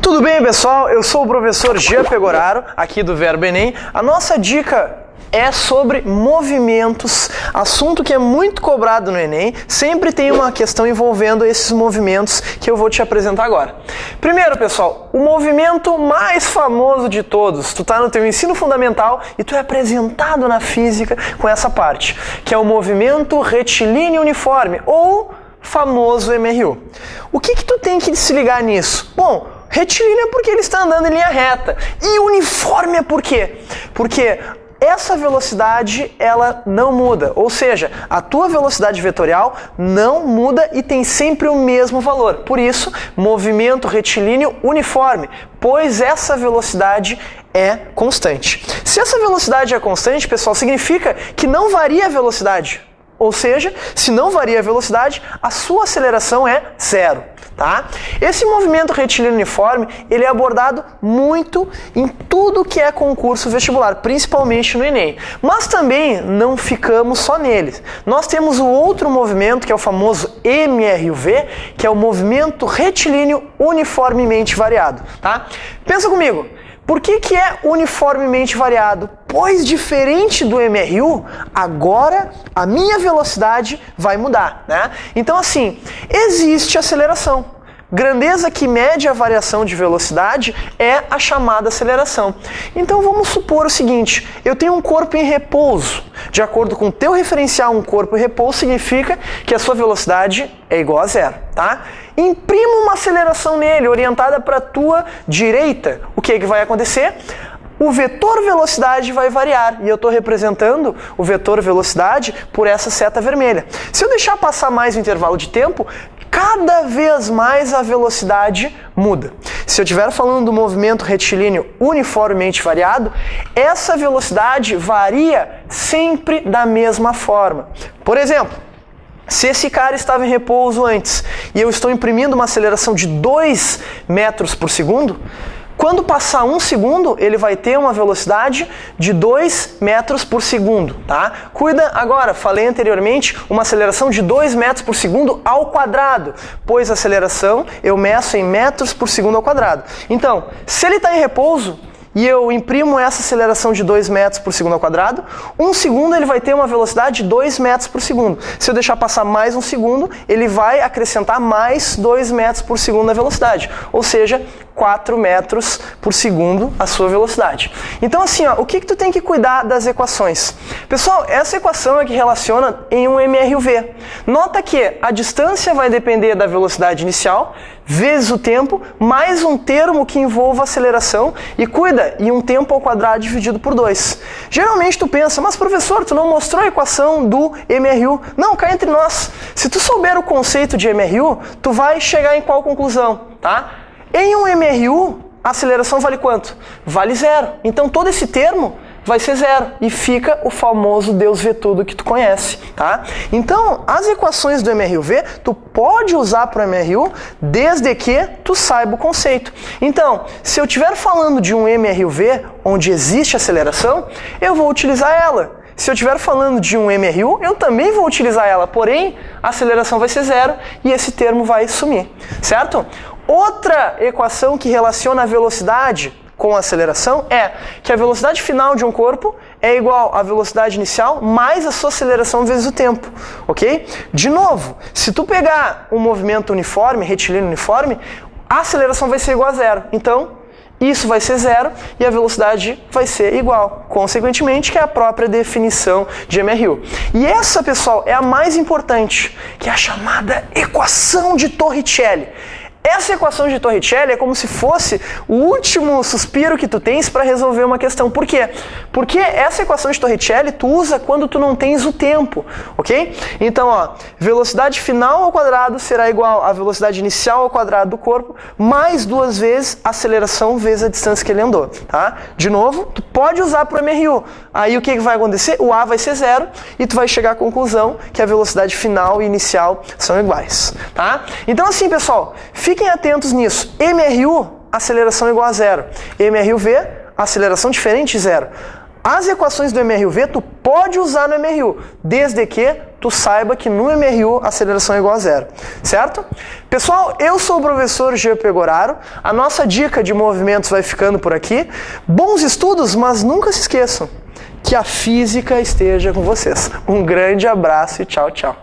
Tudo bem, pessoal? Eu sou o professor Jean Pegoraro, aqui do Verbo Enem. A nossa dica é sobre movimentos, assunto que é muito cobrado no Enem. Sempre tem uma questão envolvendo esses movimentos que eu vou te apresentar agora. Primeiro, pessoal, o movimento mais famoso de todos. Tu tá no teu ensino fundamental e tu é apresentado na física com essa parte, que é o movimento retilíneo uniforme, ou famoso MRU. O que tu tem que se ligar nisso? Bom, retilíneo é porque ele está andando em linha reta. E uniforme é por quê? Porque essa velocidade, ela não muda. Ou seja, a tua velocidade vetorial não muda e tem sempre o mesmo valor. Por isso, movimento retilíneo uniforme, pois essa velocidade é constante. Se essa velocidade é constante, pessoal, significa que não varia a velocidade. Ou seja, se não varia a velocidade, a sua aceleração é zero. Tá? Esse movimento retilíneo uniforme, ele é abordado muito em tudo que é concurso vestibular, principalmente no Enem. Mas também não ficamos só nele. Nós temos o outro movimento, que é o famoso MRUV, que é o movimento retilíneo uniformemente variado. Tá? Pensa comigo. Por que é uniformemente variado? Pois, diferente do MRU, agora a minha velocidade vai mudar, né? Então, assim, existe aceleração. Grandeza que mede a variação de velocidade é a chamada aceleração. Então, vamos supor o seguinte, eu tenho um corpo em repouso. De acordo com o teu referencial, um corpo em repouso significa que a sua velocidade é igual a zero, tá? Imprima uma aceleração nele, orientada para a tua direita. O que vai acontecer? O vetor velocidade vai variar, e eu estou representando o vetor velocidade por essa seta vermelha. Se eu deixar passar mais o intervalo de tempo, cada vez mais a velocidade muda. Se eu estiver falando do movimento retilíneo uniformemente variado, essa velocidade varia sempre da mesma forma. Por exemplo, se esse cara estava em repouso antes e eu estou imprimindo uma aceleração de 2 metros por segundo, quando passar 1 segundo, ele vai ter uma velocidade de 2 metros por segundo, tá? Cuida agora, falei anteriormente, uma aceleração de 2 metros por segundo ao quadrado, pois a aceleração eu meço em metros por segundo ao quadrado. Então, se ele está em repouso e eu imprimo essa aceleração de 2 metros por segundo ao quadrado, 1 segundo ele vai ter uma velocidade de 2 metros por segundo. Se eu deixar passar mais 1 segundo, ele vai acrescentar mais 2 metros por segundo na velocidade, ou seja, 4 metros por segundo a sua velocidade. Então, assim, ó, o que tu tem que cuidar das equações? Pessoal, essa equação é que relaciona em um MRUV. Nota que a distância vai depender da velocidade inicial, vezes o tempo, mais um termo que envolva aceleração, e cuida, e um tempo ao quadrado dividido por 2. Geralmente tu pensa, mas professor, tu não mostrou a equação do MRU? Não, cá entre nós. Se tu souber o conceito de MRU, tu vai chegar em qual conclusão, tá? Em um MRU, a aceleração vale quanto? Vale zero. Então todo esse termo vai ser zero e fica o famoso Deus vê tudo que tu conhece, tá? Então, as equações do MRUV, tu pode usar para o MRU desde que tu saiba o conceito. Então, se eu estiver falando de um MRUV onde existe aceleração, eu vou utilizar ela. Se eu estiver falando de um MRU, eu também vou utilizar ela, porém, a aceleração vai ser zero e esse termo vai sumir, certo? Outra equação que relaciona a velocidade com a aceleração é que a velocidade final de um corpo é igual à velocidade inicial mais a sua aceleração vezes o tempo, ok? De novo, se tu pegar um movimento uniforme, retilíneo uniforme, a aceleração vai ser igual a zero. Então, isso vai ser zero e a velocidade vai ser igual. Consequentemente, que é a própria definição de MRU. E essa, pessoal, é a mais importante, que é a chamada equação de Torricelli. Essa equação de Torricelli é como se fosse o último suspiro que tu tens para resolver uma questão. Por quê? Porque essa equação de Torricelli tu usa quando tu não tens o tempo, ok? Então, ó, velocidade final ao quadrado será igual à velocidade inicial ao quadrado do corpo, mais 2 vezes a aceleração vezes a distância que ele andou, tá? De novo, tu pode usar para o MRU. Aí o que vai acontecer? O A vai ser zero e tu vai chegar à conclusão que a velocidade final e inicial são iguais, tá? Então, assim, pessoal, fiquem atentos nisso. MRU, aceleração igual a zero. MRUV, aceleração diferente de zero. As equações do MRU-V tu pode usar no MRU, desde que tu saiba que no MRU a aceleração é igual a zero, certo? Pessoal, eu sou o professor Jean Pegoraro, a nossa dica de movimentos vai ficando por aqui. Bons estudos, mas nunca se esqueçam que a física esteja com vocês. Um grande abraço e tchau, tchau.